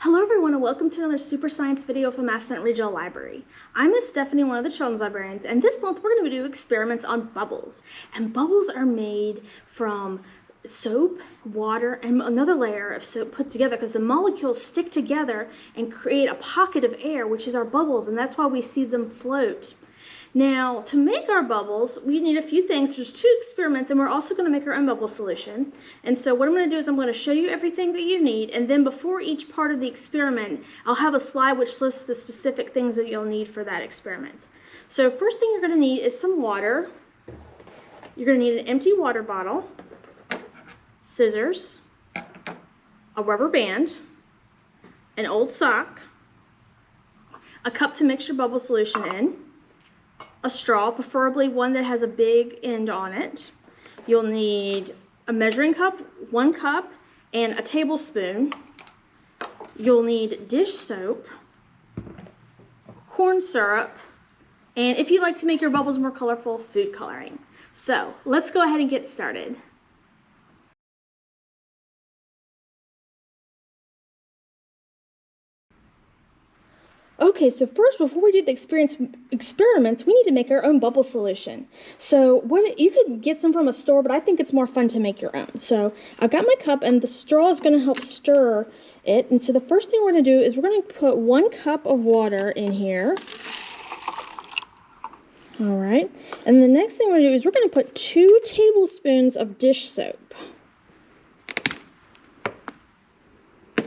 Hello everyone and welcome to another Super Science video from the Massanutten Regional Library. I'm Miss Stephanie, one of the children's librarians, and this month we're going to do experiments on bubbles. And bubbles are made from soap, water, and another layer of soap put together because the molecules stick together and create a pocket of air, which is our bubbles, and that's why we see them float. Now, to make our bubbles, we need a few things. There's two experiments, and we're also going to make our own bubble solution. And so what I'm going to do is I'm going to show you everything that you need, and then before each part of the experiment, I'll have a slide which lists the specific things that you'll need for that experiment. So first thing you're going to need is some water. You're going to need an empty water bottle, scissors, a rubber band, an old sock, a cup to mix your bubble solution in, a straw, preferably one that has a big end on it. You'll need a measuring cup, 1 cup, and a tablespoon. You'll need dish soap, corn syrup, and if you'd like to make your bubbles more colorful, food coloring. So let's go ahead and get started. Okay, so first, before we do the experiments, we need to make our own bubble solution. So you could get some from a store, but I think it's more fun to make your own. So I've got my cup, and the straw is going to help stir it. And so the first thing we're going to do is we're going to put 1 cup of water in here. All right. And the next thing we're going to do is we're going to put 2 tablespoons of dish soap.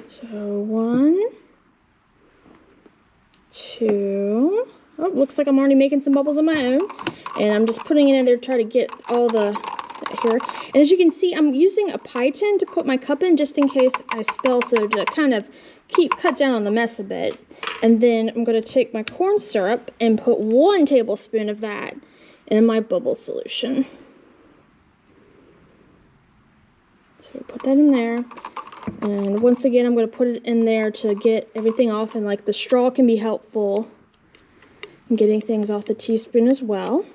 So 1, 2. Oh, looks like I'm already making some bubbles of my own. And I'm just putting it in there to try to get all that here. And as you can see, I'm using a pie tin to put my cup in just in case I spill, so to kind of cut down on the mess a bit. And then I'm going to take my corn syrup and put 1 tablespoon of that in my bubble solution. So put that in there. And once again, I'm going to put it in there to get everything off, and like the straw can be helpful in getting things off the teaspoon as well.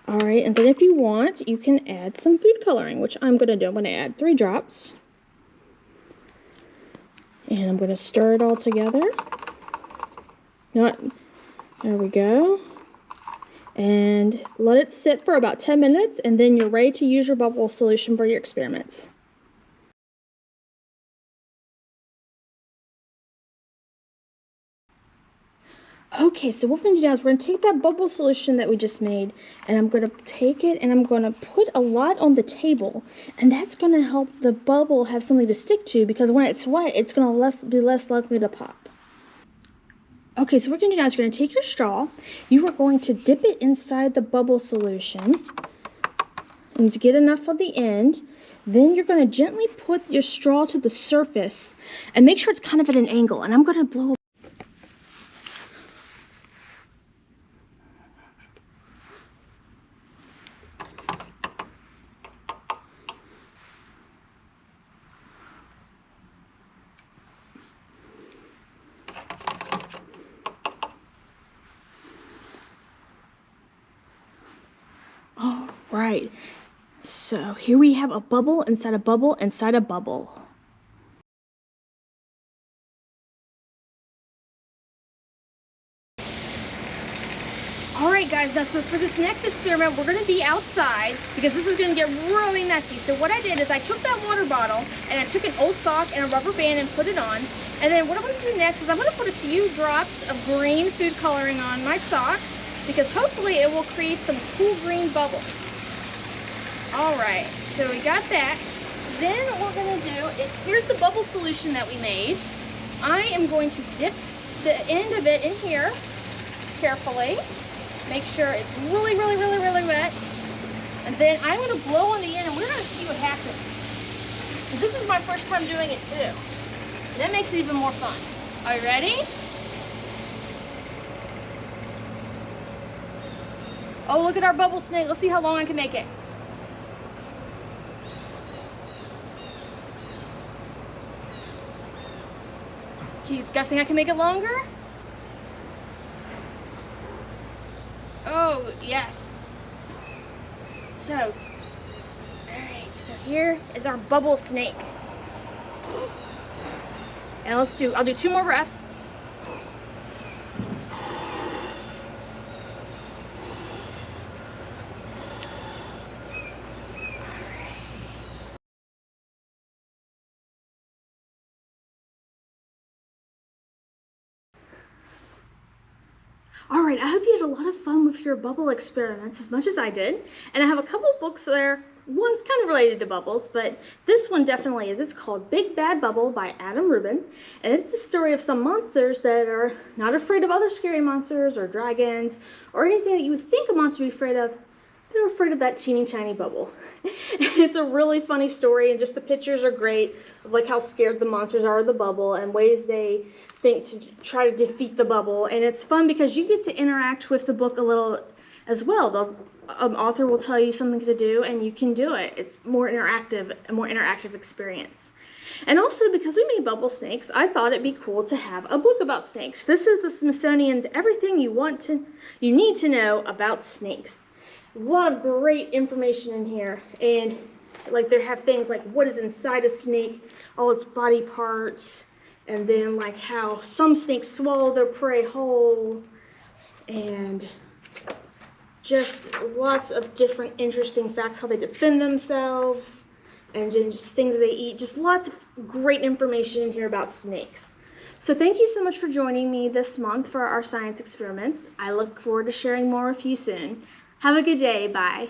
Alright, and then if you want, you can add some food coloring, which I'm going to do. I'm going to add 3 drops. And I'm going to stir it all together. There we go. And let it sit for about 10 minutes, and then you're ready to use your bubble solution for your experiments. Okay, so what we're going to do now is we're going to take that bubble solution that we just made, and I'm going to take it and I'm going to put a lot on the table, and that's going to help the bubble have something to stick to, because when it's wet, it's going to be less likely to pop. Okay, so what we're going to do now is you're going to take your straw, you are going to dip it inside the bubble solution, and to get enough on the end, then you're going to gently put your straw to the surface, and make sure it's kind of at an angle, and I'm going to blow. All right, so here we have a bubble inside a bubble inside a bubble. All right, guys, now so for this next experiment, we're going to be outside because this is going to get really messy. So what I did is I took that water bottle and I took an old sock and a rubber band and put it on. And then what I'm going to do next is I'm going to put a few drops of green food coloring on my sock, because hopefully it will create some cool green bubbles. Alright, so we got that. Then what we're going to do is, here's the bubble solution that we made. I am going to dip the end of it in here carefully. Make sure it's really wet. And then I'm going to blow on the end, and we're going to see what happens. This is my first time doing it too. That makes it even more fun. Are you ready? Oh, look at our bubble snake. Let's see how long I can make it. You guys think I can make it longer? Oh, yes. So, alright, just So here is our bubble snake. And I'll do 2 more breaths. All right, I hope you had a lot of fun with your bubble experiments as much as I did. And I have a couple books there. One's kind of related to bubbles, but this one definitely is. It's called Big Bad Bubble by Adam Rubin. And it's the story of some monsters that are not afraid of other scary monsters or dragons or anything that you would think a monster would be afraid of. They're afraid of that teeny tiny bubble. It's a really funny story, and just the pictures are great of like how scared the monsters are of the bubble and ways they think to try to defeat the bubble. And it's fun because you get to interact with the book a little as well. The author will tell you something to do and you can do it. It's a more interactive experience. And also, because we made bubble snakes, I thought it'd be cool to have a book about snakes. This is the Smithsonian's Everything You Need to Know About Snakes. A lot of great information in here, and like they have things like what is inside a snake, all its body parts, and then like how some snakes swallow their prey whole, and just lots of different interesting facts, how they defend themselves, and just things that they eat. Just lots of great information in here about snakes. So thank you so much for joining me this month for our science experiments. I look forward to sharing more with you soon. Have a good day. Bye.